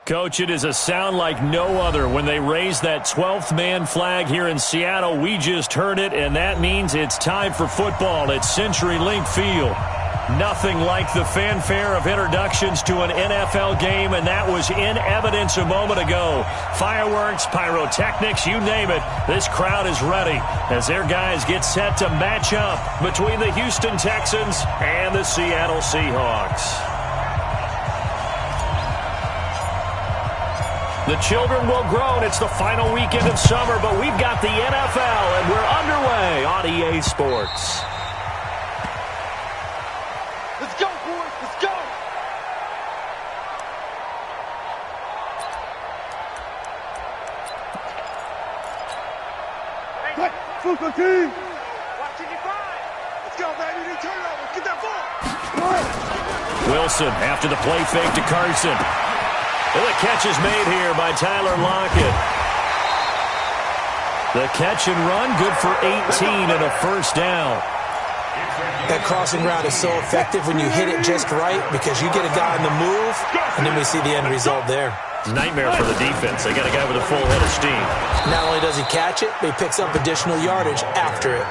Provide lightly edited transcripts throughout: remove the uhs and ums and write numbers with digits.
Coach, it is a sound like no other when they raise that 12th man flag here in Seattle. We just heard it, and that means it's time for football at CenturyLink Field. Nothing like the fanfare of introductions to an NFL game, and that was in evidence a moment ago. Fireworks, pyrotechnics, you name it. This crowd is ready as their guys get set to match up between the Houston Texans and the Seattle Seahawks. The children will groan. It's the final weekend of summer, but we've got the NFL, and we're underway on EA Sports. Let's go, boys. Let's go. Hey, football team. Watching you find. Let's go, baby. New turnover. Get that ball. Wilson after the play fake to Carson. And the catch is made here by Tyler Lockett. The catch and run, good for 18 and a first down. That crossing route is so effective when you hit it just right because you get a guy on the move, and then we see the end result there. It's a nightmare for the defense. They got a guy with a full head of steam. Not only does he catch it, but he picks up additional yardage after it.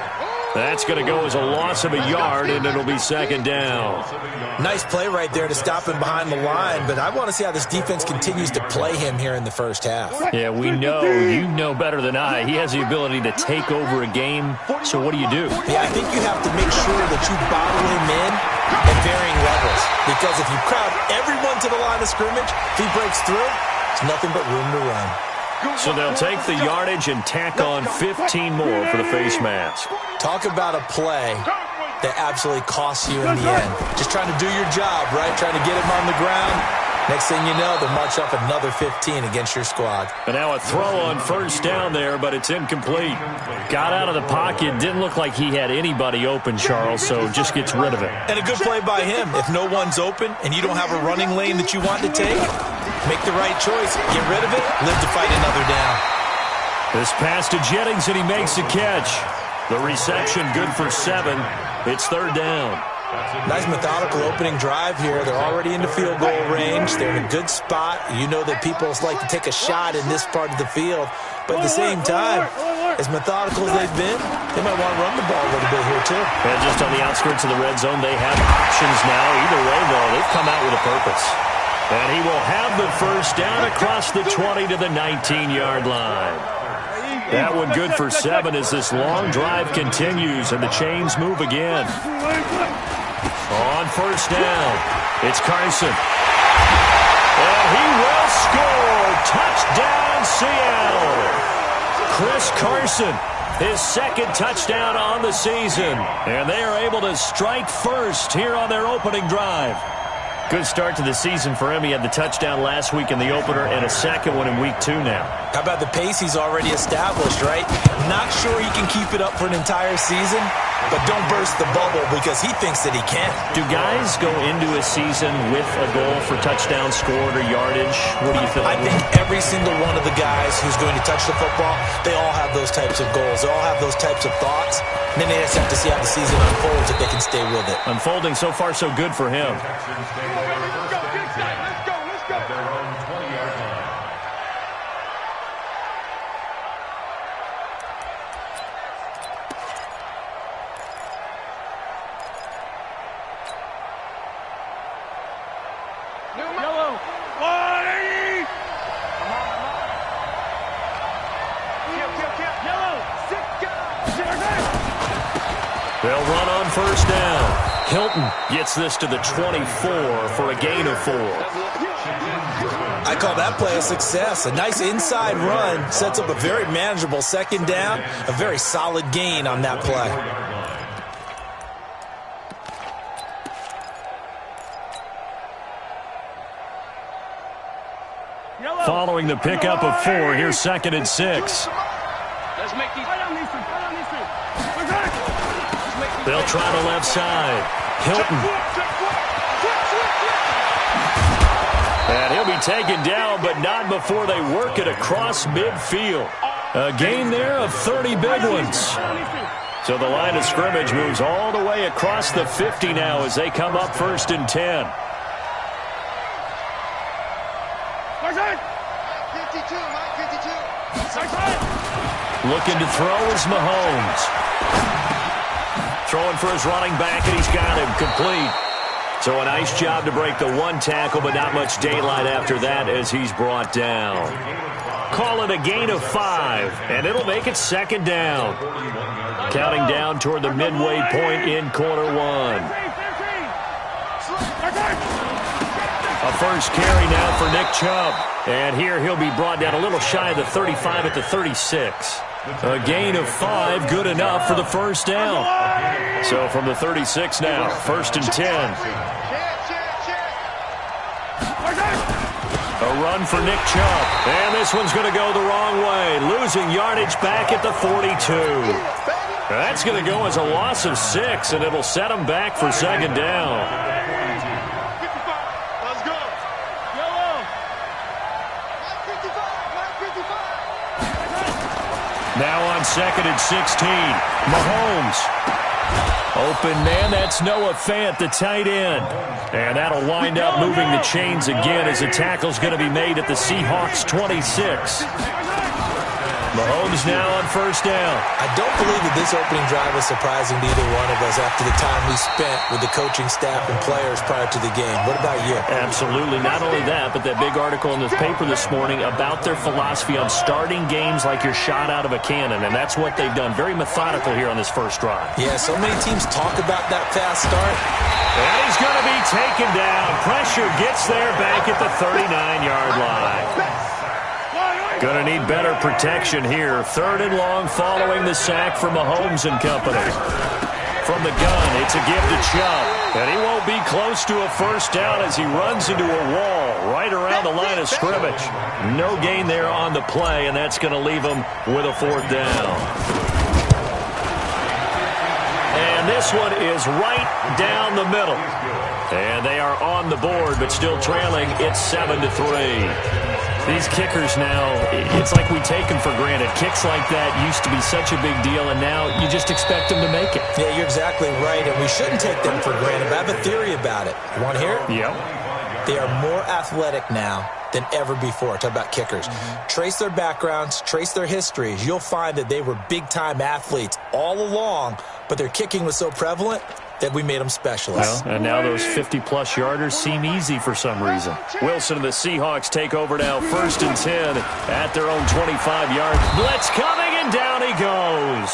That's going to go as a loss of a yard, and it'll be second down. Nice play right there to stop him behind the line, but I want to see how this defense continues to play him here in the first half. Yeah, we know. You know better than I. He has the ability to take over a game, so what do you do? Yeah, I think you have to make sure that you bottle him in at varying levels, because if you crowd everyone to the line of scrimmage, if he breaks through, it's nothing but room to run. So they'll take the yardage and tack on 15 more for the face mask. Talk about a play that absolutely costs you in the end. Just trying to do your job, right? Trying to get him on the ground. Next thing you know, they'll march up another 15 against your squad. And now a throw on first down there, but it's incomplete. Got out of the pocket. Didn't look like he had anybody open, Charles, so just gets rid of it. And a good play by him. If no one's open and you don't have a running lane that you want to take, make the right choice. Get rid of it. Live to fight another down. This pass to Jennings, and he makes the catch. The reception good for 7. It's third down. Nice methodical opening drive here. They're already into field goal range. They're in a good spot. You know that people like to take a shot in this part of the field. But at the same time, as methodical as they've been, they might want to run the ball a little bit here too. And just on the outskirts of the red zone, they have options now. Either way, though, they've come out with a purpose. And he will have the first down across the 20 to the 19-yard line. That one good for 7 as this long drive continues and the chains move again. On first down, it's Carson. And he will score. Touchdown, Seattle. Chris Carson, his second touchdown on the season. And they are able to strike first here on their opening drive. Good start to the season for him. He had the touchdown last week in the opener and a second one in week 2 now. How about the pace he's already established, right? Not sure he can keep it up for an entire season, but don't burst the bubble because he thinks that he can. Do guys go into a season with a goal for touchdown scored or yardage? What do you think? I think every single one of the guys who's going to touch the football, they all have those types of goals. They all have those types of thoughts. And then they just have to see how the season unfolds if they can stay with it. Unfolding so far so good for him. They'll run on first down. Hilton gets this to the 24 for a gain of 4. I call that play a success. A nice inside run sets up a very manageable second down. A very solid gain on that play. Following the pickup of 4, here's second and 6. They'll try the left side. Hilton. And he'll be taken down, but not before they work it across midfield. A gain there of 30 big ones. So the line of scrimmage moves all the way across the 50 now as they come up first and 10. Looking to throw is Mahomes. Throwing for his running back, and he's got him complete. So a nice job to break the one tackle, but not much daylight after that as he's brought down. Call it a gain of 5, and it'll make it second down. Counting down toward the midway point in quarter one. A first carry now for Nick Chubb. And here he'll be brought down a little shy of the 35 at the 36. A gain of 5, good enough for the first down. So from the 36 now, 1st and 10. A run for Nick Chubb. And this one's going to go the wrong way. Losing yardage back at the 42. That's going to go as a loss of 6, and it'll set him back for second down. Now on 2nd and 16, Mahomes. Open man, that's Noah Fant, the tight end. And that'll wind up moving the chains again as the tackle's going to be made at the Seahawks' 26. Mahomes now on first down. I don't believe that this opening drive was surprising to either one of us after the time we spent with the coaching staff and players prior to the game. What about you? Absolutely. Not only that, but that big article in the paper this morning about their philosophy on starting games like you're shot out of a cannon, and that's what they've done. Very methodical here on this first drive. Yeah, so many teams talk about that fast start. And he's going to be taken down. Pressure gets there back at the 39-yard line. Going to need better protection here. 3rd and long following the sack from Mahomes and company. From the gun, it's a give to Chubb. And he won't be close to a first down as he runs into a wall right around the line of scrimmage. No gain there on the play, and that's going to leave him with a 4th down. And this one is right down the middle. And they are on the board, but still trailing. It's 7-3. These kickers now, it's like we take them for granted. Kicks like that used to be such a big deal, and now you just expect them to make it. Yeah, you're exactly right, and we shouldn't take them for granted, but I have a theory about it. You want to hear it? Yep. They are more athletic now than ever before. Talk about kickers. Trace their backgrounds, trace their histories. You'll find that they were big-time athletes all along, but their kicking was so prevalent that we made them specialists. Well, and now those 50-plus yarders seem easy for some reason. Wilson and the Seahawks take over now, 1st and 10 at their own 25-yard. Blitz coming, and down he goes.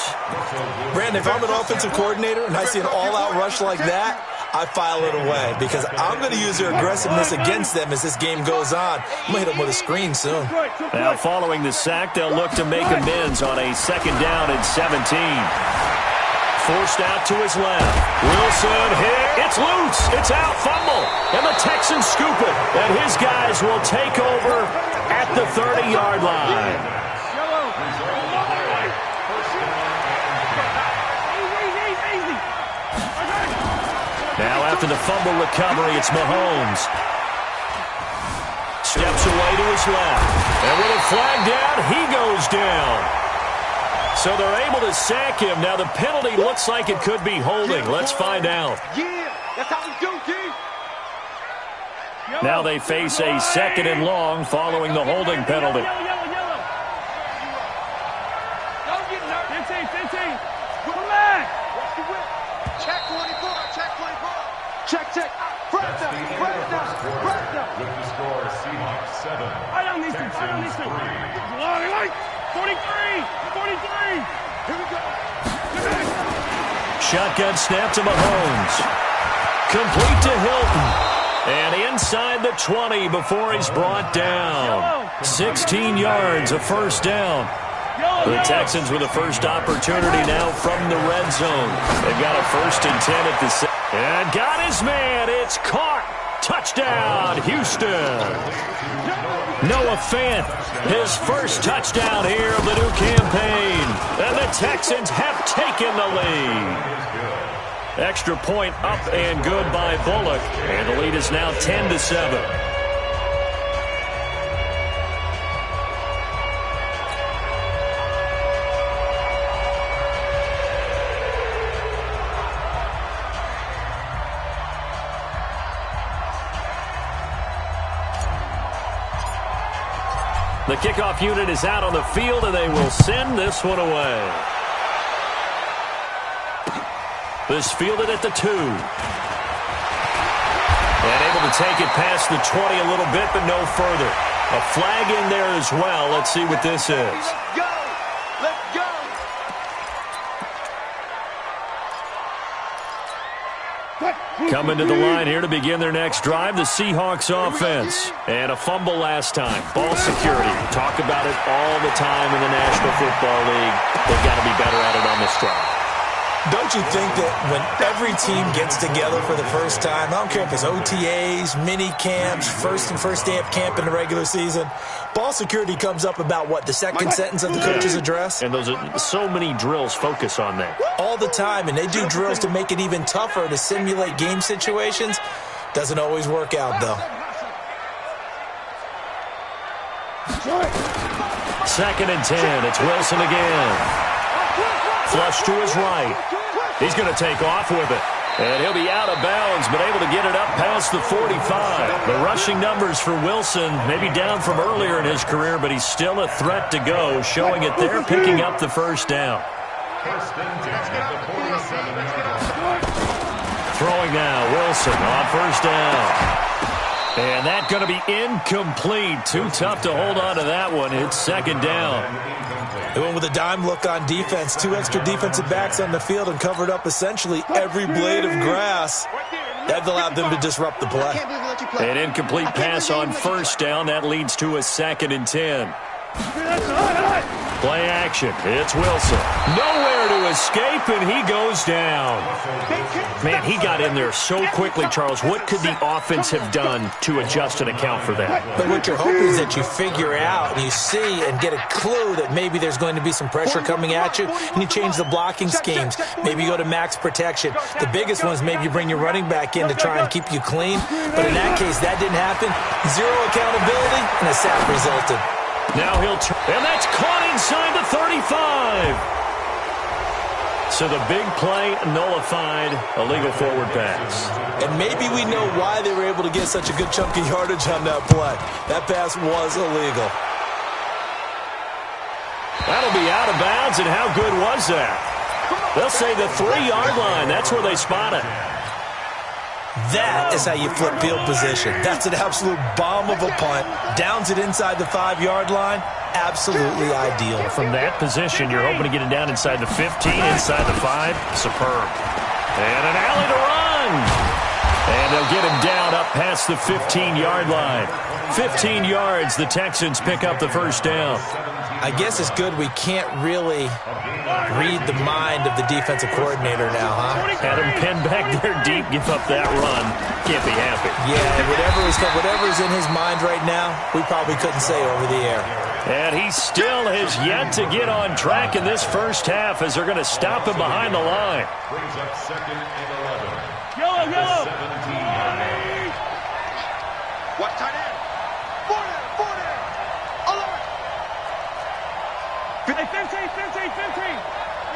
Brandon, if I'm an offensive coordinator and I see an all-out rush like that, I file it away because I'm going to use their aggressiveness against them as this game goes on. I'm going to hit them with a screen soon. Now, following the sack, they'll look to make amends on a 2nd down and 17. Forced out to his left. Wilson hit. It's loose. It's out. Fumble. And the Texans scoop it. And his guys will take over at the 30-yard line. Now after the fumble recovery, it's Mahomes. Steps away to his left. And with a flag down, he goes down. So they're able to sack him. Now the penalty looks like it could be holding. Let's find out. Yeah, that's how we do, G. Now they face a 2nd and long following the holding penalty. Check 24, check 24. Check. Press down. With the score, Seahawks 7. I don't need to. 43. Here we go. Shotgun snap to Mahomes. Complete to Hilton. And inside the 20 before he's brought down. 16 yards, a first down. The Texans with a first opportunity now from the red zone. They've got a 1st and 10 at the and got his man. It's caught. Touchdown, Houston. Noah Fant, his first touchdown here of the new campaign. And the Texans have taken the lead. Extra point up and good by Bullock. And the lead is now 10-7. The kickoff unit is out on the field, and they will send this one away. This fielded at the 2. And able to take it past the 20 a little bit, but no further. A flag in there as well. Let's see what this is. Let's go! Let's go! Coming to the line here to begin their next drive, the Seahawks offense. And a fumble last time. Ball security. Talk about it all the time in the National Football League. They've got to be better at it on this drive. Don't you think that when every team gets together for the first time, I don't care if it's OTAs, mini camps, first day of camp in the regular season, ball security comes up about what, the second sentence of the coach's address? And those are so many drills focus on that. All the time, and they do drills to make it even tougher to simulate game situations. Doesn't always work out, though. Second and 10. It's Wilson again. Flush to his right. He's going to take off with it. And he'll be out of bounds, but able to get it up past the 45. The rushing numbers for Wilson, maybe down from earlier in his career, but he's still a threat to go, showing it there, picking up the first down. Throwing now, Wilson on first down. And that's going to be incomplete. Too tough to hold on to that one. It's second down. They went with a dime look on defense. 2 extra defensive backs on the field and covered up essentially every blade of grass. That allowed them to disrupt the play. An incomplete pass on first down. That leads to a second and 10. Play action. It's Wilson. Nowhere to escape, and he goes down. Man, he got in there so quickly, Charles. What could the offense have done to adjust and account for that? But what you're hoping is that you figure out and you see and get a clue that maybe there's going to be some pressure coming at you, and you change the blocking schemes. Maybe you go to max protection. The biggest one is maybe you bring your running back in to try and keep you clean. But in that case, that didn't happen. Zero accountability, and a sack resulted. Now he'll turn, and that's caught inside the 35. So the big play nullified, a legal forward pass. And maybe we know why they were able to get such a good chunk of yardage on that play. That pass was illegal. That'll be out of bounds, and how good was that? They'll say the 3-yard line. That's where they spot it. That is how you flip field position. That's an absolute bomb of a punt. Downs it inside the 5-yard line. Absolutely ideal. From that position, you're hoping to get it down inside the 15, inside the 5. Superb. And an alley to run. And they'll get him down up past the 15-yard line. 15 yards, the Texans pick up the first down. I guess it's good we can't really read the mind of the defensive coordinator now, huh? Had him pinned back there deep, give up that run. Can't be happy. Yeah, whatever is in his mind right now, we probably couldn't say over the air. And he still has yet to get on track in this first half as they're going to stop him behind the line. Brings up second and 11. Yellow. 17-yard line. Watch tight end. 40, 11. 15. We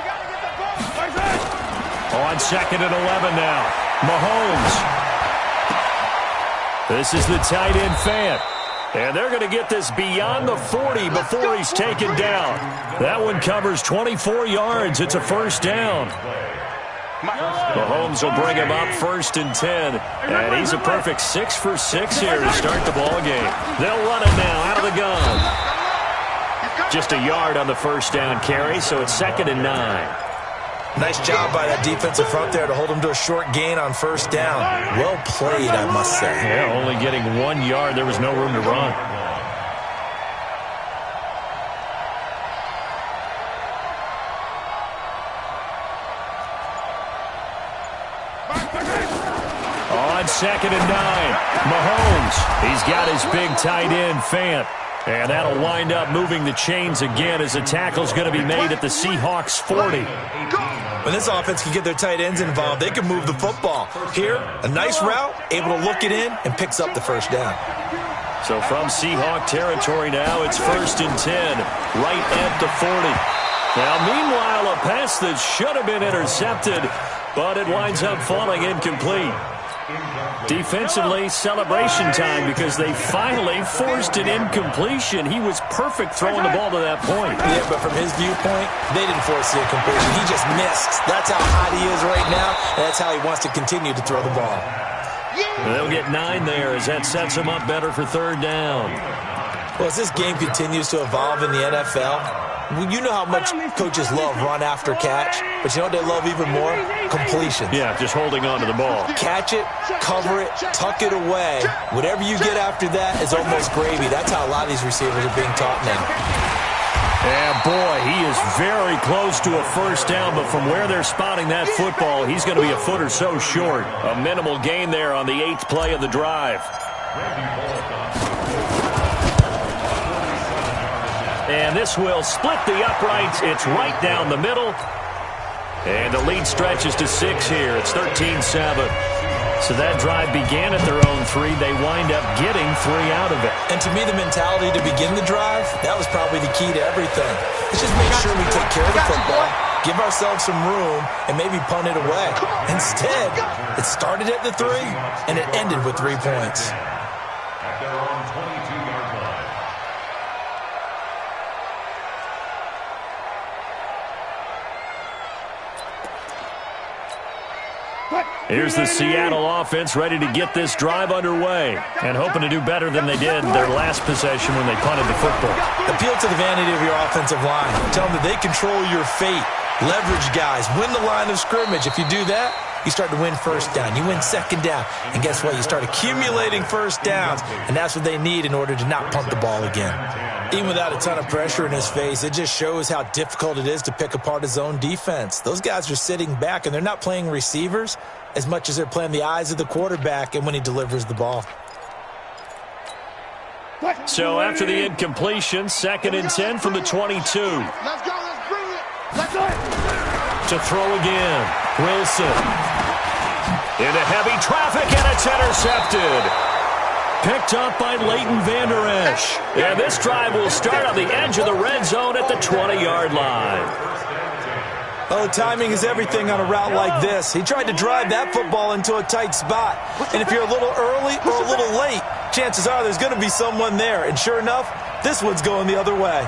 got to get the ball. On second and 11 now. Mahomes. This is the tight end Fant. And they're going to get this beyond the 40 before he's taken down. That one covers 24 yards. It's a first down. Mahomes will bring him up first and 10. And he's a perfect 6 for 6 here to start the ball game. They'll run it now out of the gun. Just a yard on the first down carry, so it's second and 9. Nice job by that defensive front there to hold him to a short gain on first down. Well played, I must say. Yeah, only getting 1 yard. There was no room to run. On second and 9, Mahomes. He's got his big tight end, Fant. And that'll wind up moving the chains again as the tackle's going to be made at the Seahawks 40. When this offense can get their tight ends involved, they can move the football. Here, a nice route, able to look it in, and picks up the first down. So from Seahawk territory now, it's first and 10, right at the 40. Now, meanwhile, a pass that should have been intercepted, but it winds up falling incomplete. Defensively, celebration time because they finally forced an incompletion. He was perfect throwing the ball to that point. Yeah, but from his viewpoint, they didn't force the incompletion. He just missed. That's how hot he is right now, and that's how he wants to continue to throw the ball. They'll get 9 there as that sets him up better for third down. Well, as this game continues to evolve in the NFL, you know how much coaches love run after catch, but you know what they love even more? Completions. Yeah, just holding on to the ball. Catch it, cover it, tuck it away. Whatever you get after that is almost gravy. That's how a lot of these receivers are being taught now. And boy, he is very close to a first down, but from where they're spotting that football, he's going to be a foot or so short. A minimal gain there on the 8th play of the drive. And this will split the uprights. It's right down the middle. And the lead stretches to 6 here. It's 13-7. So that drive began at their own 3. They wind up getting 3 out of it. And to me, the mentality to begin the drive, that was probably the key to everything. Let's just make sure we take care of the football, give ourselves some room, and maybe punt it away. Instead, it started at the 3, and it ended with 3 points. At their own 22-yard line. Here's the Seattle offense ready to get this drive underway and hoping to do better than they did their last possession when they punted the football. Appeal to the vanity of your offensive line. Tell them that they control your fate. Leverage guys. Win the line of scrimmage. If you do that, you start to win first down. You win second down. And guess what? You start accumulating first downs. And that's what they need in order to not punt the ball again. Even without a ton of pressure in his face, it just shows how difficult it is to pick apart his own defense. Those guys are sitting back, and they're not playing receivers as much as they're playing the eyes of the quarterback and when he delivers the ball. So after the incompletion, 2nd and 10 from the 22. Let's go. Let's bring it. Let's go. To throw again. Wilson. Into heavy traffic, and it's intercepted. Picked up by Leighton Vander Esch. And this drive will start on the edge of the red zone at the 20-yard line. Oh, timing is everything on a route like this. He tried to drive that football into a tight spot. And if you're a little early or a little late, chances are there's going to be someone there. And sure enough, this one's going the other way.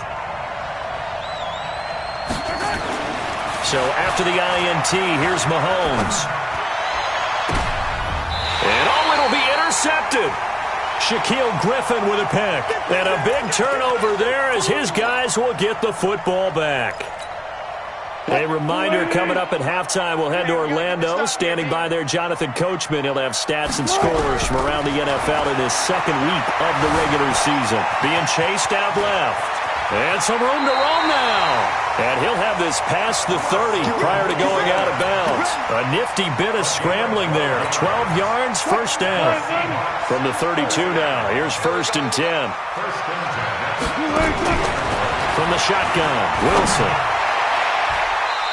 So after the INT, here's Mahomes. And it'll be intercepted. Shaquille Griffin with a pick. And a big turnover there as his guys will get the football back. A reminder coming up at halftime, we'll head to Orlando. Standing by there, Jonathan Coachman. He'll have stats and scores from around the NFL in his 2nd week of the regular season. Being chased out left. And some room to roam now. And he'll have this past the 30 prior to going out of bounds. A nifty bit of scrambling there. 12 yards, first down. From the 32 now, here's 1st and 10. From the shotgun, Wilson.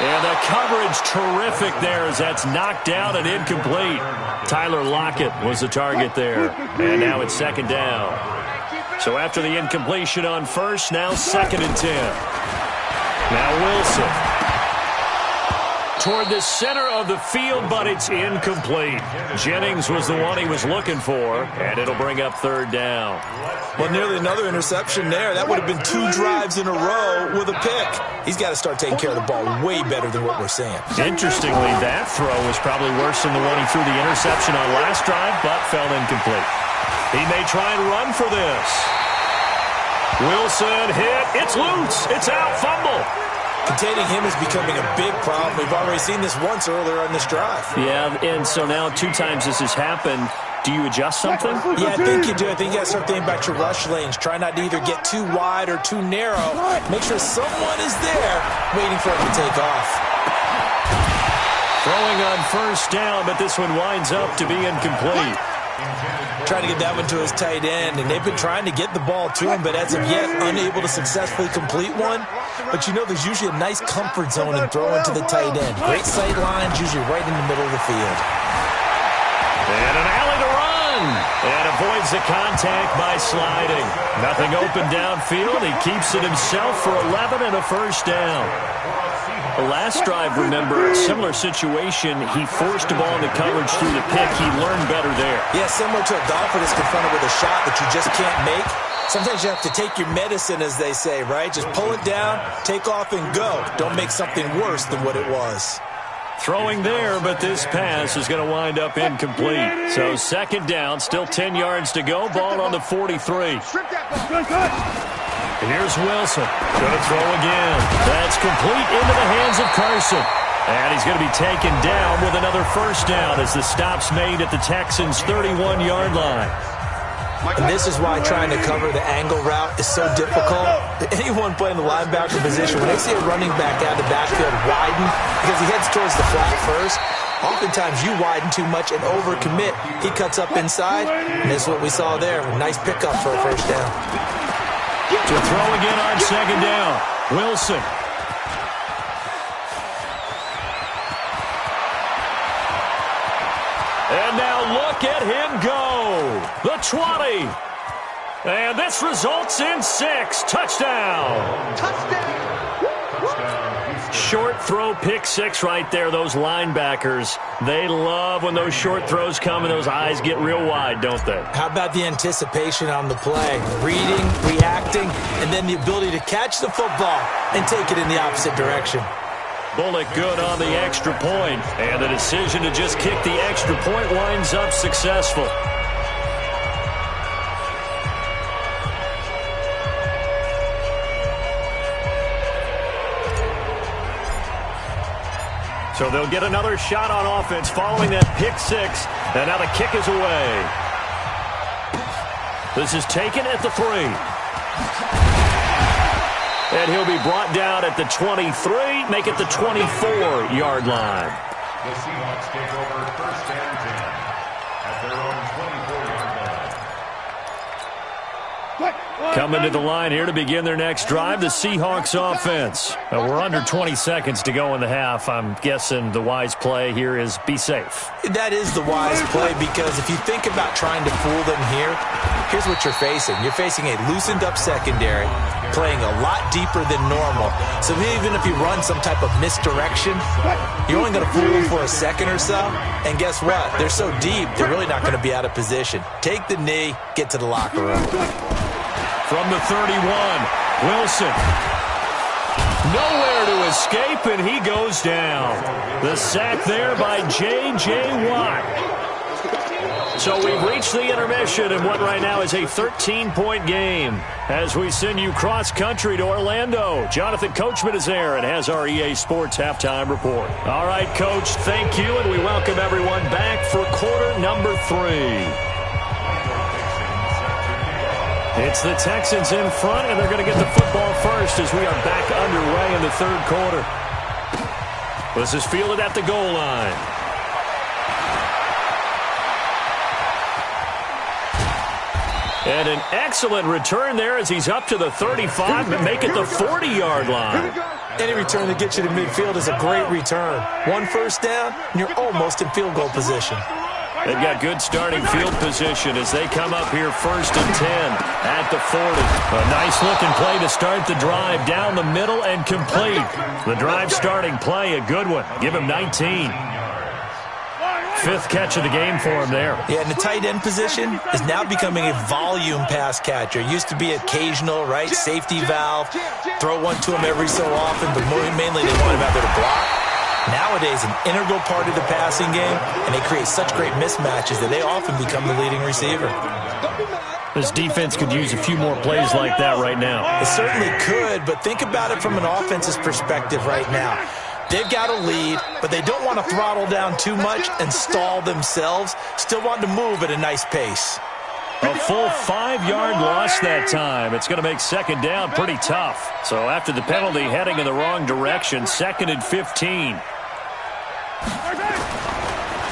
And the coverage terrific there as that's knocked down and incomplete. Tyler Lockett was the target there. And now it's 2nd down. So after the incompletion on 1st, now 2nd and 10. Now Wilson. Toward the center of the field, but it's incomplete. Jennings was the one he was looking for, and it'll bring up 3rd down. Well, nearly another interception there. That would have been 2 drives in a row with a pick. He's got to start taking care of the ball way better than what we're seeing. Interestingly, that throw was probably worse than the one he threw the interception on last drive, but fell incomplete. He may try and run for this. Wilson hit. It's loose. It's out. Fumble. Containing him is becoming a big problem. We've already seen this once earlier on this drive. Yeah, and so now 2 times this has happened. Do you adjust something? Yeah, I think you do. I think you got to start thinking about your rush lanes. Try not to either get too wide or too narrow. Make sure someone is there waiting for him to take off. Throwing on 1st down, but this one winds up to be incomplete. Trying to get that one to his tight end, and they've been trying to get the ball to him, but as of yet, unable to successfully complete one. But you know there's usually a nice comfort zone in throwing to the tight end. Great sight lines, usually right in the middle of the field. And an alley to run. And avoids the contact by sliding. Nothing open downfield. He keeps it himself for 11 and a first down. The last drive, remember, similar situation. He forced the ball into coverage through the pick. He learned better there. Yeah, similar to a golfer that's confronted with a shot that you just can't make. Sometimes you have to take your medicine, as they say, right? Just pull it down, take off, and go. Don't make something worse than what it was. Throwing there, but this pass is going to wind up incomplete. So second down, still 10 yards to go. Ball on the 43. And here's Wilson. Going to throw again. That's complete into the hands of Carson. And he's going to be taken down with another first down as the stop's made at the Texans' 31-yard line. And this is why trying to cover the angle route is so difficult. Anyone playing the linebacker position, when they see a running back out of the backfield widen, because he heads towards the flat first, oftentimes you widen too much and overcommit. He cuts up inside, and this is what we saw there. A nice pickup for a first down. To throw again on second down. Wilson. And now look at him go. The 20. And this results in 6. Touchdown. Short throw, pick 6 right there. Those linebackers, they love when those short throws come and those eyes get real wide, don't they? How about the anticipation on the play? Reading, reacting, and then the ability to catch the football and take it in the opposite direction. Bullock good on the extra point, and the decision to just kick the extra point winds up successful. So they'll get another shot on offense following that pick 6, and now the kick is away. This is taken at the 3. And he'll be brought down at the 23, make it the 24-yard line. The Seahawks take over first and 10 at their own 24-yard line. Coming to the line here to begin their next drive, the Seahawks offense. We're under 20 seconds to go in the half. I'm guessing the wise play here is be safe. That is the wise play, because if you think about trying to fool them here, here's what you're facing. You're facing a loosened-up secondary, playing a lot deeper than normal. So even if you run some type of misdirection, you're only going to fool them for a second or so. And guess what? They're so deep, they're really not going to be out of position. Take the knee, get to the locker room. From the 31, Wilson. Nowhere to escape, and he goes down. The sack there by J.J. Watt. So we've reached the intermission in what right now is a 13-point game. As we send you cross-country to Orlando, Jonathan Coachman is there and has our EA Sports halftime report. All right, Coach, thank you, and we welcome everyone back for quarter number 3. It's the Texans in front, and they're going to get the football first as we are back underway in the third quarter. This is fielded at the goal line. And an excellent return there as he's up to the 35 and make it the 40-yard line. Any return that gets you to midfield is a great return. One first down, and you're almost in field goal position. They've got good starting field position as they come up here first and 10 at the 40. A nice-looking play to start the drive down the middle and complete. The drive starting play, a good one. Give him 19. 5th catch of the game for him there. Yeah, and the tight end position is now becoming a volume pass catcher. Used to be occasional, right? Safety valve. Throw one to him every so often, but mainly they want him out there to block. Nowadays, an integral part of the passing game, and they create such great mismatches that they often become the leading receiver. This defense could use a few more plays like that right now. It certainly could, but think about it from an offense's perspective right now. They've got a lead, but they don't want to throttle down too much and stall themselves. Still want to move at a nice pace. A full 5-yard loss that time. It's going to make second down pretty tough. So after the penalty, heading in the wrong direction, 2nd and 15.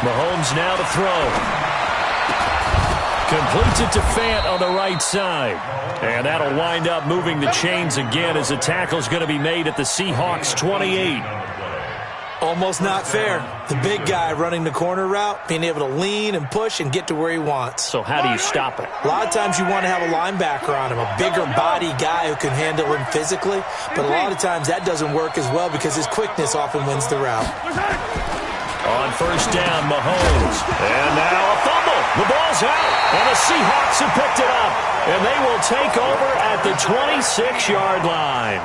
Mahomes now to throw. Completes it to Fant on the right side. And that'll wind up moving the chains again as the tackle's going to be made at the Seahawks 28. Almost not fair. The big guy running the corner route, being able to lean and push and get to where he wants. So how do you stop it? A lot of times you want to have a linebacker on him, a bigger body guy who can handle him physically, but a lot of times that doesn't work as well because his quickness often wins the route. On first down, Mahomes. And now a fumble. The ball's out. And the Seahawks have picked it up. And they will take over at the 26-yard line.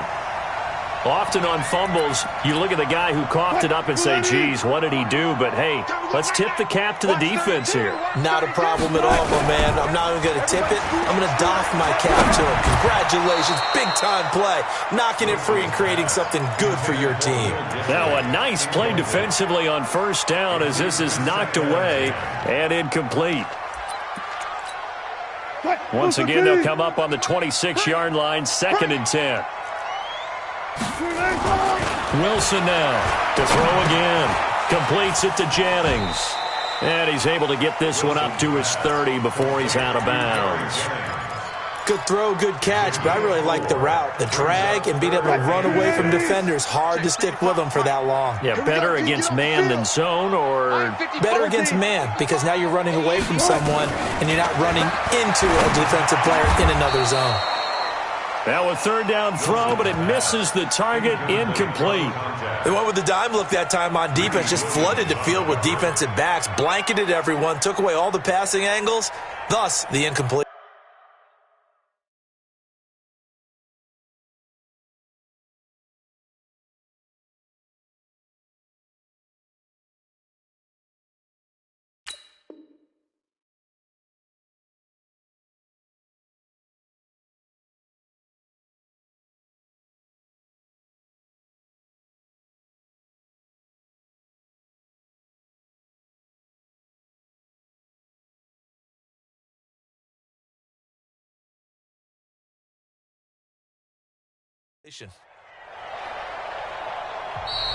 Often on fumbles, you look at the guy who coughed it up and say, geez, what did he do? But, hey, let's tip the cap to the defense here. Not a problem at all, my man. I'm not even going to tip it. I'm going to doff my cap to him. Congratulations. Big-time play. Knocking it free and creating something good for your team. Now a nice play defensively on first down as this is knocked away and incomplete. Once again, they'll come up on the 26-yard line, 2nd and 10. Wilson now to throw again. Completes it to Jennings. And he's able to get this one up to his 30 before he's out of bounds. Good throw, good catch, but I really like the route. The drag and being able to run away from defenders, hard to stick with them for that long. Yeah, better against man than zone, or? Better against man, because now you're running away from someone and you're not running into a defensive player in another zone. Now a 3rd down throw, but it misses the target, incomplete. They went with the dime look that time on defense, just flooded the field with defensive backs, blanketed everyone, took away all the passing angles, thus the incomplete.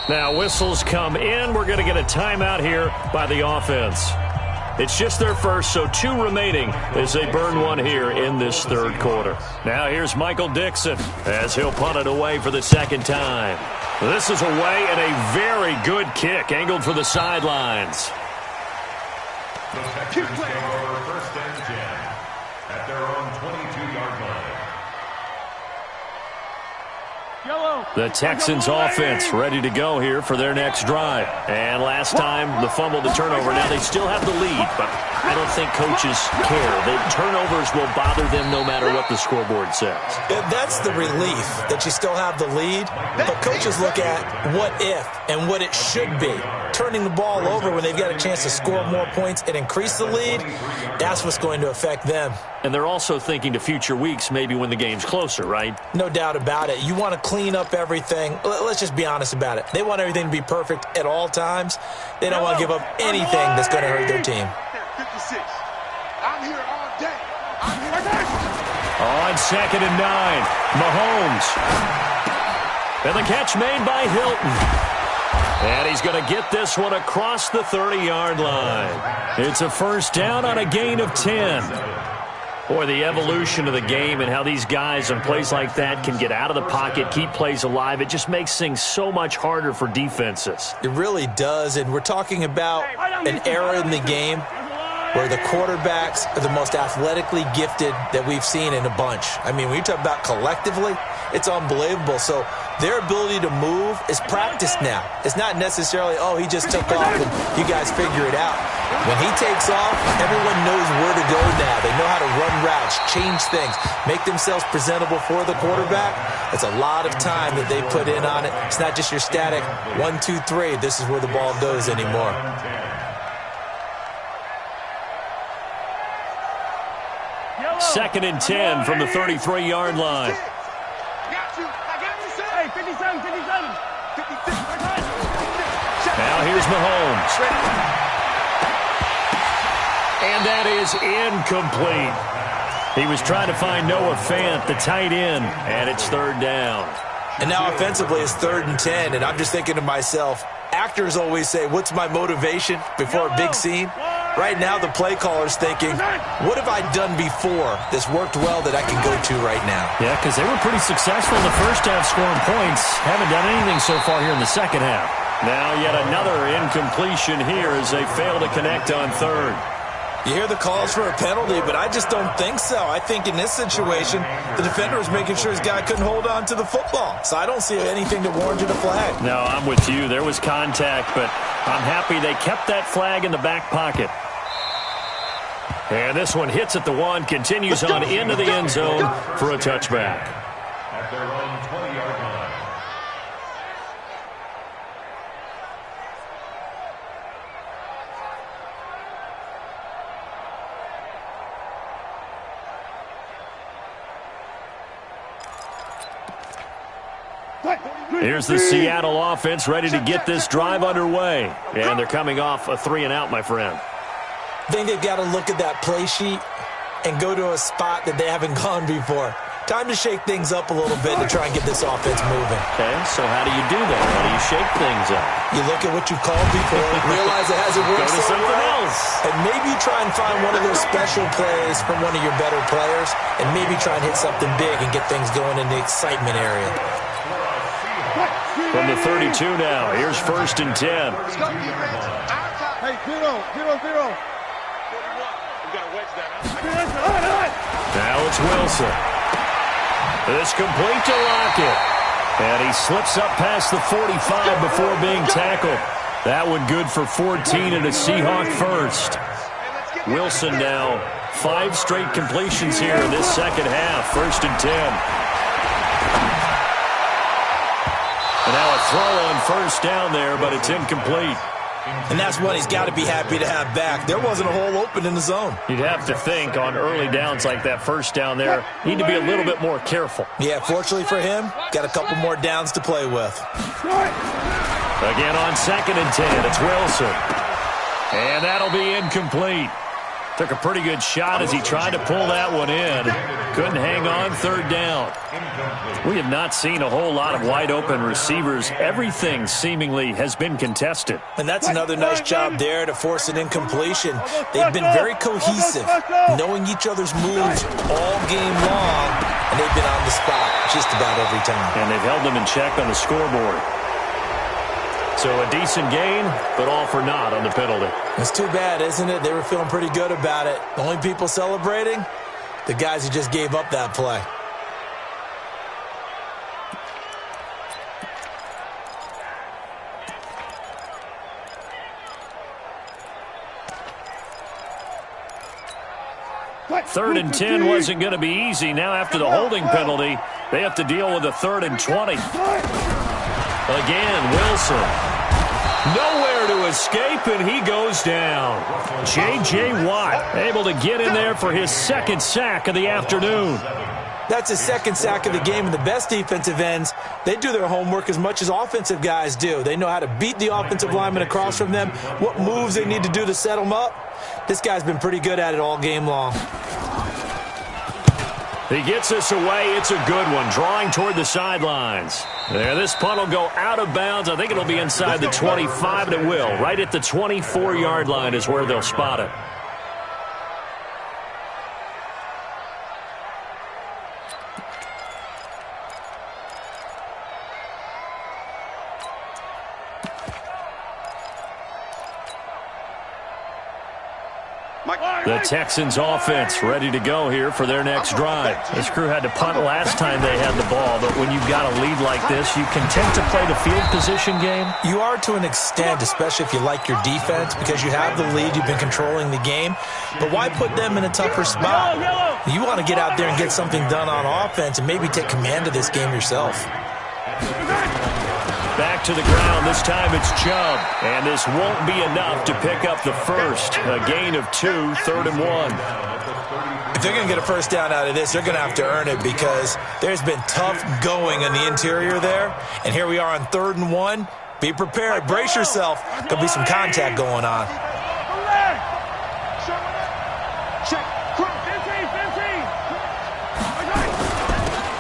Now whistles come in. We're going to get a timeout here by the offense. It's just their first, so 2 remaining as they burn one here in this 3rd quarter. Now here's Michael Dixon as he'll punt it away for the 2nd time. This is away and a very good kick angled for the sidelines. The Texans take over 1st and 10 at their own 22-yard line. The Texans offense ready to go here for their next drive. And last time, the fumble, the turnover. Now they still have the lead, but I don't think coaches care. The turnovers will bother them no matter what the scoreboard says. That's the relief that you still have the lead, but coaches look at what if and what it should be. Turning the ball over when they've got a chance to score more points and increase the lead, that's what's going to affect them. And they're also thinking to future weeks, maybe when the game's closer, right? No doubt about it. You want to clean up everything. Let's just be honest about it. They want everything to be perfect at all times. They don't want to give up anything that's going to hurt their team. 56. I'm here all day. I'm here. On 2nd and 9, Mahomes. And the catch made by Hilton. And he's going to get this one across the 30-yard line. It's a 1st down on a gain of 10. Boy, the evolution of the game and how these guys on plays like that can get out of the pocket, keep plays alive, it just makes things so much harder for defenses. It really does, and we're talking about an era in the game where the quarterbacks are the most athletically gifted that we've seen in a bunch. I mean, when you talk about collectively, it's unbelievable. So their ability to move is practiced now. It's not necessarily, oh, he just took off and you guys figure it out. When he takes off, everyone knows where to go now. They know how to run routes, change things, make themselves presentable for the quarterback. It's a lot of time that they put in on it. It's not just your static 1, 2, 3. This is where the ball goes anymore. Second and 10 from the 33-yard line. Now here's Mahomes. And that is incomplete. He was trying to find Noah Fant, the tight end, and it's 3rd down. And now offensively it's 3rd and 10, and I'm just thinking to myself, actors always say, what's my motivation before a big scene? Right now the play caller's thinking, what have I done before that's worked well that I can go to right now? Yeah, because they were pretty successful in the first half scoring points. Haven't done anything so far here in the second half. Now yet another incompletion here as they fail to connect on third. You hear the calls for a penalty, but I just don't think so. I think in this situation, the defender was making sure his guy couldn't hold on to the football. So I don't see anything that warranted a flag. No, I'm with you. There was contact, but I'm happy they kept that flag in the back pocket. And this one hits at the 1, continues on into the end zone for a touchback. At their own 20-yard line. Here's the Seattle offense ready to get this drive underway. And they're coming off a 3-and-out, my friend. I think they've got to look at that play sheet and go to a spot that they haven't gone before. Time to shake things up a little bit to try and get this offense moving. Okay, so how do you do that? How do you shake things up? You look at what you've called before, realize it hasn't worked Go to so something well, else. and maybe try and find one of those special plays from one of your better players, and maybe try and hit something big and get things going in the excitement area. From the 32 now, here's 1st and 10. Hey, 0. Now it's Wilson. It's complete to Lockett. And he slips up past the 45 before being tackled. That one good for 14 and a Seahawk first. Wilson now 5 straight completions here in this second half. 1st and 10. And now a throw on 1st down there, but it's incomplete. And that's what he's got to be happy to have back. There wasn't a hole open in the zone. You'd have to think on early downs like that 1st down there, need to be a little bit more careful. Yeah, fortunately for him, got a couple more downs to play with. Again on 2nd and 10, it's Wilson. And that'll be incomplete. Took a pretty good shot as he tried to pull that one in. Couldn't hang on 3rd down. We have not seen a whole lot of wide-open receivers. Everything seemingly has been contested. And that's another nice job there to force an incompletion. They've been very cohesive, knowing each other's moves all game long, and they've been on the spot just about every time. And they've held them in check on the scoreboard. So a decent gain, but all for naught on the penalty. It's too bad, isn't it? They were feeling pretty good about it. The only people celebrating, the guys who just gave up that play. Third and 10 wasn't going to be easy. Now after the holding penalty, they have to deal with a 3rd and 20. Again, Wilson. Nowhere to escape, and he goes down. J.J. Watt able to get in there for his 2nd sack of the afternoon. That's his 2nd sack of the game, and the best defensive ends, they do their homework as much as offensive guys do. They know how to beat the offensive lineman across from them, what moves they need to do to set them up. This guy's been pretty good at it all game long. He gets us away. It's a good one, drawing toward the sidelines. There, this punt will go out of bounds. I think it'll be inside the 25, and it will. Right at the 24-yard line is where they'll spot it. The Texans offense ready to go here for their next drive. This crew had to punt last time they had the ball, but when you've got a lead like this, you content to play the field position game? You are to an extent, especially if you like your defense, because you have the lead, you've been controlling the game. But why put them in a tougher spot? You want to get out there and get something done on offense and maybe take command of this game yourself. Back to the ground. This time it's Chubb. And this won't be enough to pick up the first. A gain of 2, 3rd and 1. If they're going to get a first down out of this, they're going to have to earn it because there's been tough going in the interior there. And here we are on 3rd and 1. Be prepared. Brace yourself. There'll be some contact going on.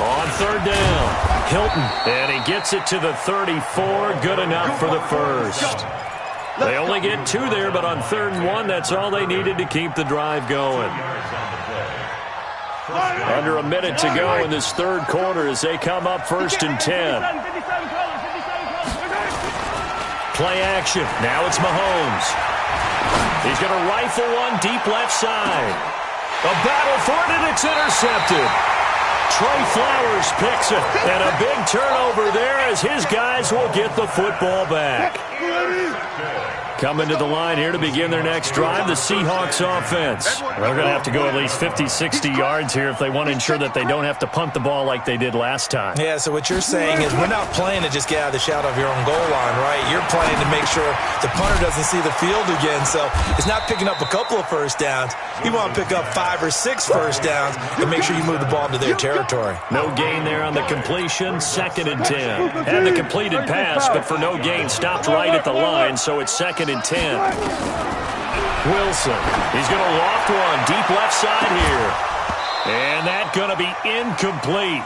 On 3rd down, Hilton, and he gets it to the 34, good enough for the first. They only get 2 there, but on 3rd and 1, that's all they needed to keep the drive going. Under a minute to go in this 3rd quarter as they come up 1st and 10. Play action. Now it's Mahomes. He's going to rifle one deep left side. A battle for it, and it's intercepted. Trey Flowers picks it, and a big turnover there as his guys will get the football back. Coming to the line here to begin their next drive, the Seahawks offense. They're going to have to go at least 50, 60 yards here if they want to ensure that they don't have to punt the ball like they did last time. Yeah, so what you're saying is we're not playing to just get out of the shadow of your own goal line, right? You're playing to make sure the punter doesn't see the field again. So it's not picking up a couple of first downs. You want to pick up 5 or 6 first downs and make sure you move the ball into their territory. No gain there on the completion, 2nd and 10. Had the completed pass, but for no gain, stopped right at the line, so it's 2nd and 10. Wilson, he's going to loft one deep left side here. And that's going to be incomplete.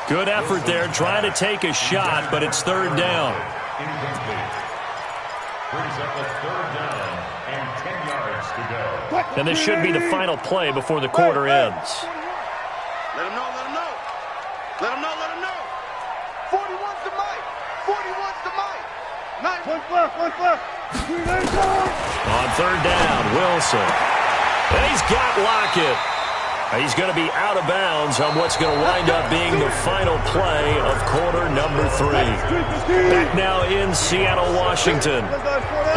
Good effort there, trying to take a shot, but it's 3rd down. Incomplete. Brings up a 3rd down and 10 yards to go. And this should be the final play before the quarter ends. Let him know, let him know. Let him know, let him know. 41's to Mike. 41's to Mike. 1 left. On 3rd down, Wilson. And he's got Lockett. He's going to be out of bounds on what's going to wind up being the final play of quarter number 3. Back now in Seattle, Washington.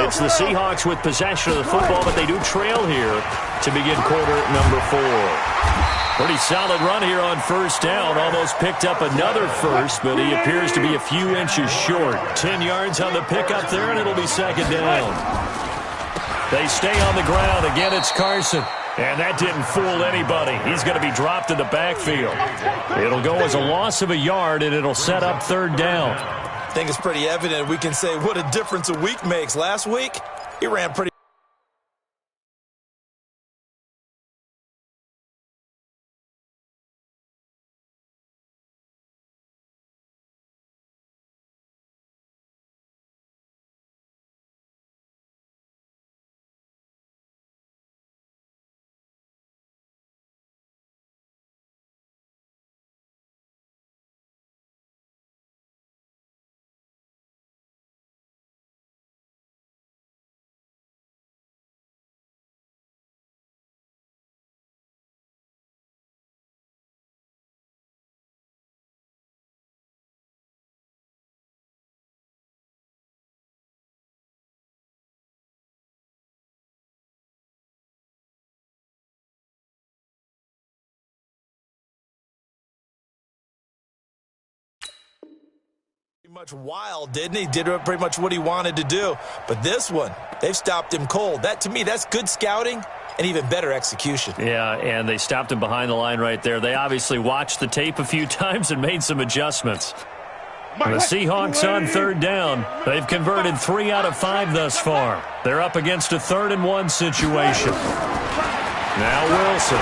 It's the Seahawks with possession of the football, but they do trail here to begin quarter number 4. Pretty solid run here on 1st down. Almost picked up another first, but he appears to be a few inches short. 10 yards on the pickup there, and it'll be 2nd down. They stay on the ground. Again, it's Carson. And that didn't fool anybody. He's going to be dropped in the backfield. It'll go as a loss of a yard, and it'll set up 3rd down. I think it's pretty evident. We can say what a difference a week makes. Last week, he ran pretty much wild, didn't he? Did pretty much what he wanted to do. But this one, they've stopped him cold. That, to me, that's good scouting and even better execution. Yeah, and they stopped him behind the line right there. They obviously watched the tape a few times and made some adjustments. The Seahawks on 3rd down. They've converted 3 out of 5 thus far. They're up against a 3rd and 1 situation. Now Wilson.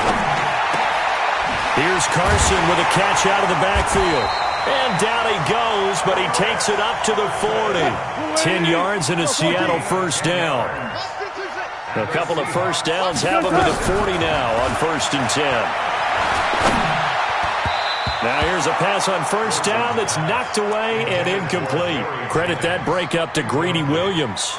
Here's Carson with a catch out of the backfield. And down he goes, but he takes it up to the 40. 10 yards and a Seattle 1st down. A couple of first downs have him to the 40 now on 1st and 10. Now here's a pass on 1st down that's knocked away and incomplete. Credit that breakup to Greedy Williams.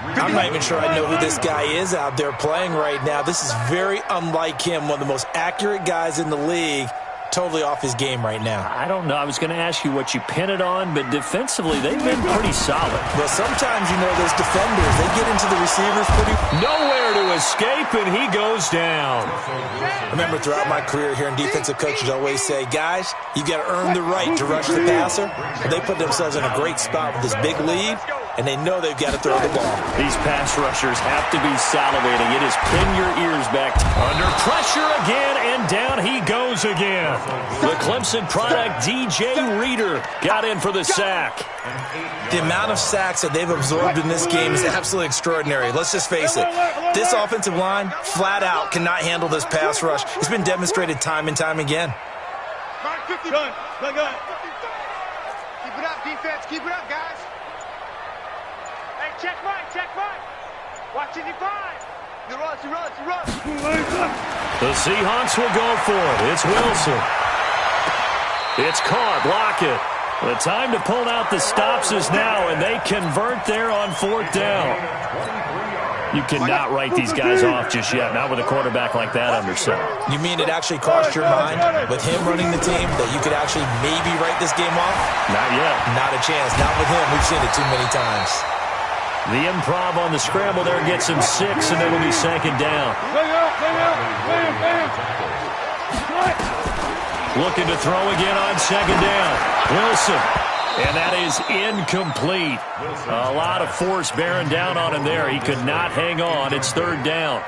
I'm not even sure I know who this guy is out there playing right now. This is very unlike him, one of the most accurate guys in the league. Totally off his game right now. I don't know. I was going to ask you what you pin it on, but defensively, they've been pretty solid. Well, sometimes, you know, those defenders, they get into the receivers pretty... Nowhere to escape, and he goes down. I remember throughout my career hearing defensive coaches always say, guys, you got to earn the right to rush the passer. And they put themselves in a great spot with this big lead, and they know they've got to throw the ball. These pass rushers have to be salivating. It is pin your ears back. Under pressure again, and down he goes again. The Clemson product, DJ Reader, got in for the sack. The amount of sacks that they've absorbed in this game is absolutely extraordinary. Let's just face it. This offensive line, flat out, cannot handle this pass rush. It's been demonstrated time and time again. Keep it up, defense. Keep it up, guys. Hey, check Mike. Watching you 5. He runs. The Seahawks will go for it. It's Wilson. It's caught. Lockett. The time to pull out the stops is now, and they convert there on 4th down. You cannot write these guys off just yet, not with a quarterback like that under center. You mean it actually crossed your mind with him running the team that you could actually maybe write this game off? Not yet. Not a chance. Not with him. We've seen it too many times. The improv on the scramble there gets him 6, and it'll be 2nd down. Looking to throw again on 2nd down. Wilson. And that is incomplete. A lot of force bearing down on him there. He could not hang on. It's 3rd down.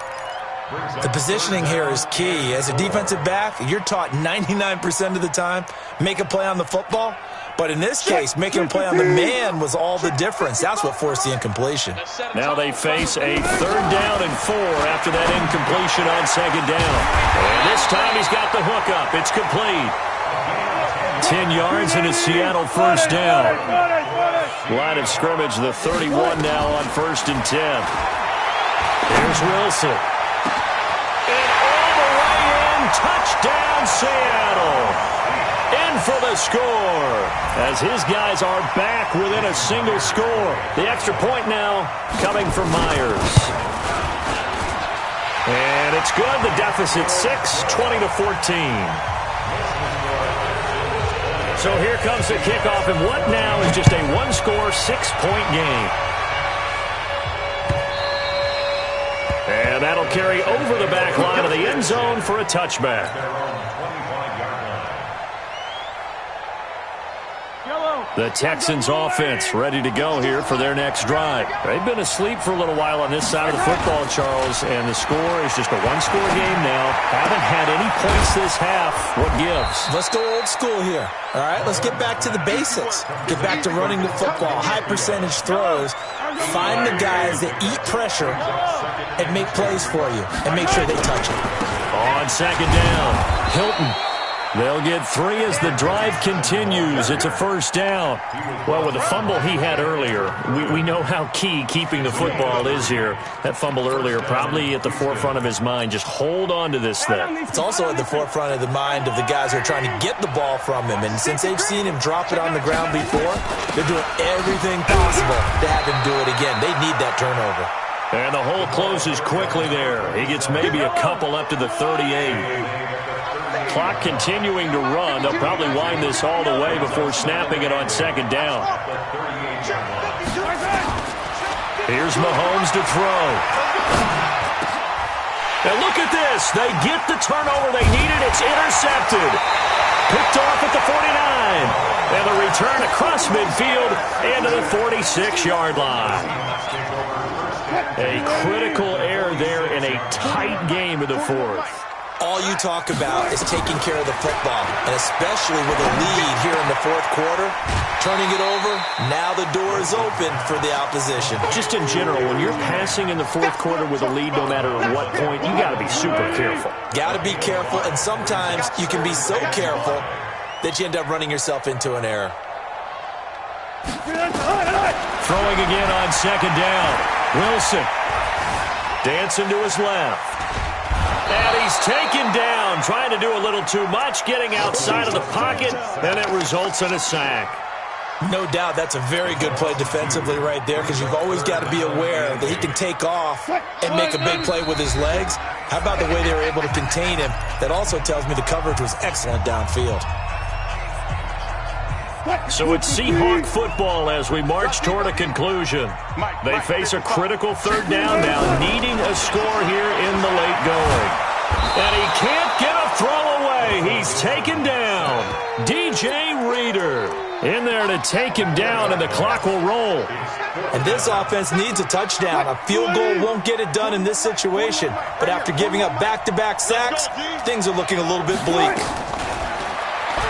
The positioning here is key. As a defensive back, you're taught 99% of the time, make a play on the football. But in this case, making a play on the man was all the difference. That's what forced the incompletion. Now they face a 3rd down and 4 after that incompletion on 2nd down. And this time he's got the hook up. It's complete. 10 yards and a Seattle 1st down. Line of scrimmage, the 31 now on 1st and 10. Here's Wilson. And all the way in, touchdown Seattle. In for the score, as his guys are back within a single score. The extra point now coming from Myers. And it's good. The deficit 6, 20-14. So here comes the kickoff, and what now is just a one-score, 6-point game. And that'll carry over the back line of the end zone for a touchback. The Texans offense ready to go here for their next drive. They've been asleep for a little while on this side of the football, Charles, and the score is just a one-score game now. Haven't had any points this half. What gives? Let's go old school here. All right, let's get back to the basics. Get back to running the football, high percentage throws. Find the guys that eat pressure and make plays for you and make sure they touch it. On 2nd down, Hilton. They'll get 3 as the drive continues. It's a 1st down. Well, with the fumble he had earlier, we know how key keeping the football is here. That fumble earlier probably at the forefront of his mind. Just hold on to this thing. It's also at the forefront of the mind of the guys who are trying to get the ball from him. And since they've seen him drop it on the ground before, they're doing everything possible to have him do it again. They need that turnover. And the hole closes quickly there. He gets maybe a couple up to the 38. Clock continuing to run. They'll probably wind this all the way before snapping it on 2nd down. Here's Mahomes to throw. And look at this. They get the turnover they needed. It's intercepted. Picked off at the 49. And the return across midfield into the 46-yard line. A critical error there in a tight game of the 4th. All you talk about is taking care of the football, and especially with a lead here in the 4th quarter, turning it over, now the door is open for the opposition. Just in general, when you're passing in the 4th quarter with a lead, no matter what point, you got to be super careful. Got to be careful, and sometimes you can be so careful that you end up running yourself into an error. Throwing again on 2nd down. Wilson dancing to his left. And he's taken down, trying to do a little too much, getting outside of the pocket, and it results in a sack. No doubt that's a very good play defensively right there, because you've always got to be aware that he can take off and make a big play with his legs. How about the way they were able to contain him? That also tells me the coverage was excellent downfield. So it's Seahawk football as we march toward a conclusion. They face a critical 3rd down now, needing a score here in the late going. And he can't get a throw away. He's taken down. DJ Reader in there to take him down, and the clock will roll. And this offense needs a touchdown. A field goal won't get it done in this situation. But after giving up back-to-back sacks, things are looking a little bit bleak.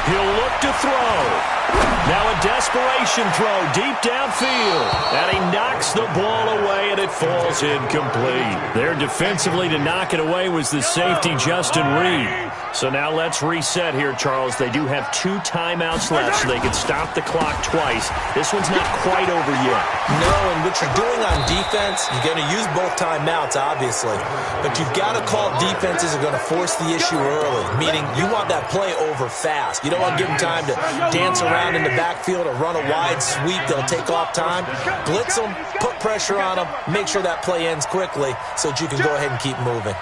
He'll look to throw. Now a desperation throw deep downfield. And he knocks the ball away, and it falls incomplete. There defensively to knock it away was the safety, Justin Reed. So now let's reset here, Charles. They do have 2 timeouts left, so they can stop the clock twice. This one's not quite over yet. No, and what you're doing on defense, you're going to use both timeouts, obviously. But you've got to call defenses are going to force the issue early, meaning you want that play over fast. You don't want to give them time to dance around in the backfield or run a wide sweep. They'll take off time. Blitz them, put pressure on them, make sure that play ends quickly so that you can go ahead and keep moving.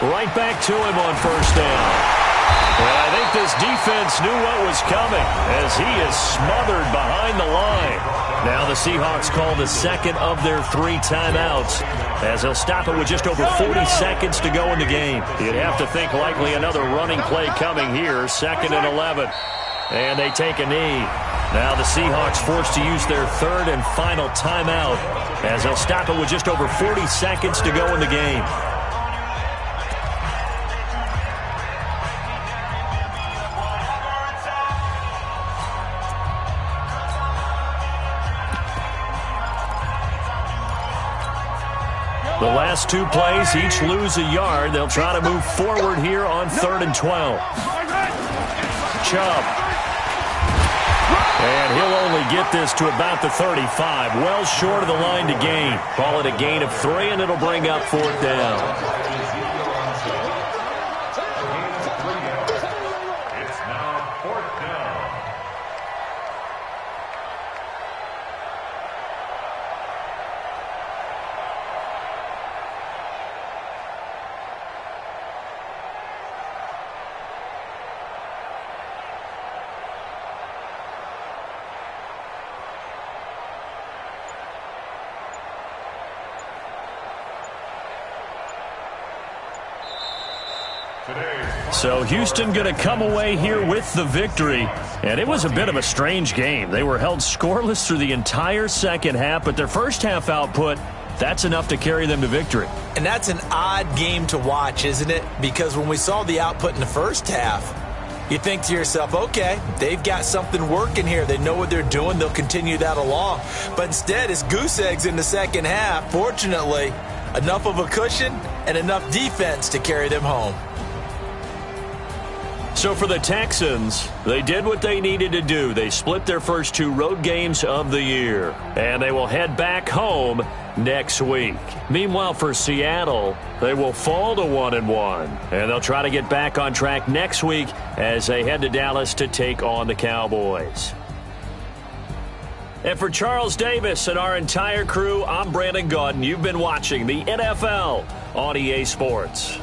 Right back to him on first down. And I think this defense knew what was coming as he is smothered behind the line. Now the Seahawks call the second of their 3 timeouts as they'll stop it with just over 40 seconds to go in the game. You'd have to think likely another running play coming here, 2nd and 11. And they take a knee. Now the Seahawks forced to use their 3rd and final timeout as they'll stop it with just over 40 seconds to go in the game. The last 2 plays, each lose a yard. They'll try to move forward here on 3rd and 12. Chubb. And he'll only get this to about the 35. Well short of the line to gain. Call it a gain of 3, and it'll bring up 4th down. So Houston going to come away here with the victory. And it was a bit of a strange game. They were held scoreless through the entire second half, but their first half output, that's enough to carry them to victory. And that's an odd game to watch, isn't it? Because when we saw the output in the first half, you think to yourself, okay, they've got something working here. They know what they're doing. They'll continue that along. But instead, it's goose eggs in the second half. Fortunately, enough of a cushion and enough defense to carry them home. So for the Texans, they did what they needed to do. They split their first 2 road games of the year, and they will head back home next week. Meanwhile, for Seattle, they will fall to 1-1, and they'll try to get back on track next week as they head to Dallas to take on the Cowboys. And for Charles Davis and our entire crew, I'm Brandon Gaudin. You've been watching the NFL on EA Sports.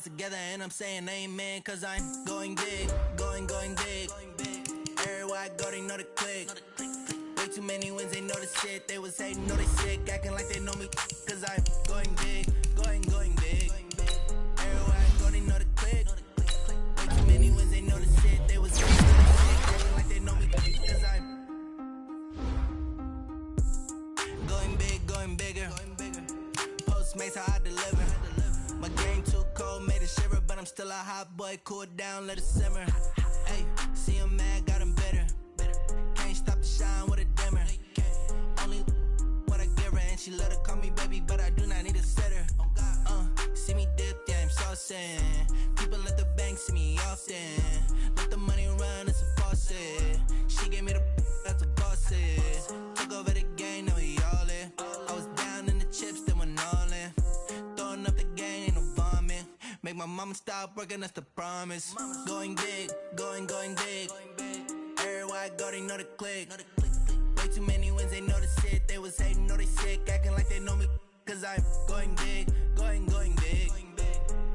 Together and I'm saying amen, cause I'm going big, going big. Everywhere I go, they know the click. Way too many wins, they know the shit. They was hating, know they sick, acting like they know me, cause I'm going big, going big. Everywhere I go, they know the click. Way too many wins, they know the shit. They was hating, know they sick, acting like they know me, cause I'm going big, going bigger. Postmates how I deliver. My game too cold, made it shiver, but I'm it cool down, let it simmer. Hey, see him mad, got him bitter. Can't stop the shine with a dimmer. Only what I give her, and she let her call me baby, but I do not need a sitter. See me dip, yeah, I'm saucing. People at the bank see me often. Let the money run, it's a faucet. She gave me the that's a faucet. Took over the game, now we all in. I was down in the chips, then went all in. Throwing up the game, ain't no vomit. Make my mama stop working, that's the promise. Going big, going big. Everywhere I go, they know the click. Way too many wins, they know the shit. They was hating, know they sick, acting like they know me. Cause I'm going big, going big.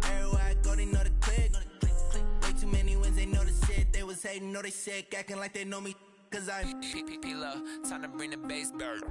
Everywhere I go, they know the click. Way too many wins, they know the shit. They was hating, know they sick, acting like they know me. Cause I'm P-P-P-Love, time to bring the bass bird.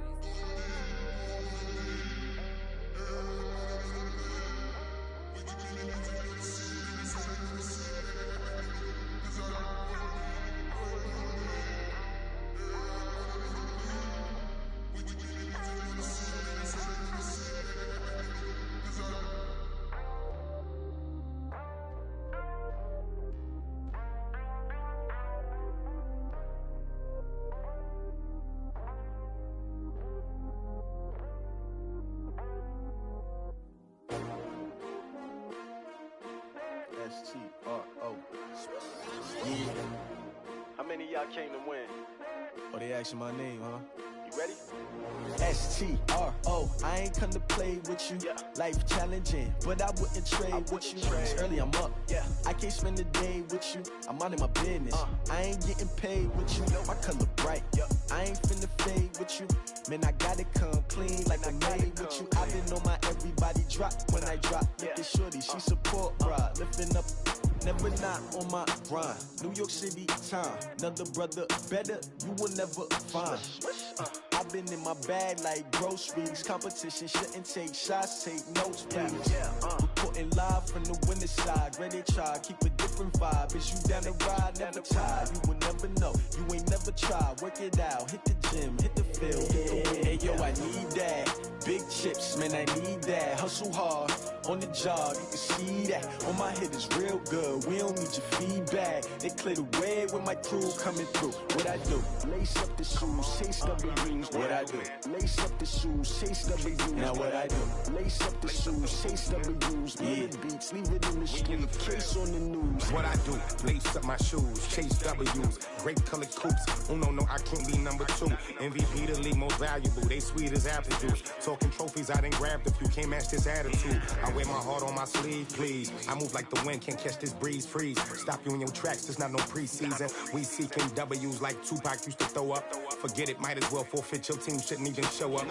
S-T-R-O. Yeah. How many of y'all came to win? Oh, they asking my name, huh? You ready? S-T-R-O. I ain't come to play with you. Yeah. Life challenging, but I wouldn't trade with you. It's early, I'm up. Yeah. I can't spend the day with you. I'm out of my business. I ain't getting paid with you. My color bright. I ain't finna fade with you. Man, I gotta come clean like I made with you. I been on my everybody drop when I drop. Look at shorty, she support ride. Lifting up, never not on my grind. New York City time, another brother better, you will never find. I've been in my bag like groceries. Competition shouldn't take shots, take notes, please. Reporting live from the winter side. Ready to try, keep a different vibe. Is you down the ride, never tired. You will never know, you ain't never tried. Work it out, hit the gym, hit the field, hit the win. Hey yo, I need that. Big chips, man, I need that. Hustle hard, on the job, you can see that. On my head is real good, we don't need your feedback. They clear the way with my crew coming through. What I do? Lace up the shoes, chase W's. What I do? Lace up the shoes, chase W's. Now what I do? Lace up the shoes, chase W's. Yeah, beats, leave it in the street, case on the news. What I do? Lace up my shoes, chase W's. Great colored coops. Oh no, I can't be number 2. MVP the league most valuable. They sweet as apple juice. Talking trophies, I done grabbed a few. Can't match this attitude. I wear my heart on my sleeve, please. I move like the wind, can't catch this breeze, freeze. Stop you in your tracks, there's not no preseason. We seeking W's like Tupac used to throw up. Forget it, might as well forfeit, your team shouldn't even show up.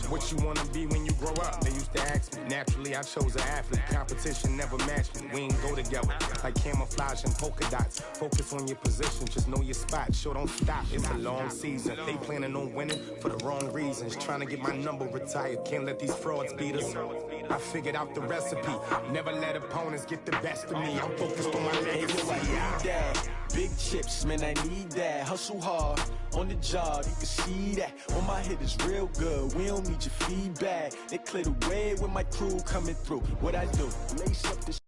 What you wanna be when you grow up? They used to ask me. Naturally, I chose an athlete. Competition never matched me. We ain't go together like camouflage and polka dots. Focus on your position, just know your spot. Sure, don't stop, it's a long season. They planning on winning for the wrong reasons. Trying to get my number retired, can't let these frauds beat us. I figured out the recipe. Never let opponents get the best of me. I'm focused on my legacy. I need that. Big chips, man, I need that. Hustle hard, on the job, you can see that. On my head is real good, we don't need your feedback. They clear the way with my crew coming through. What I do? Lace up the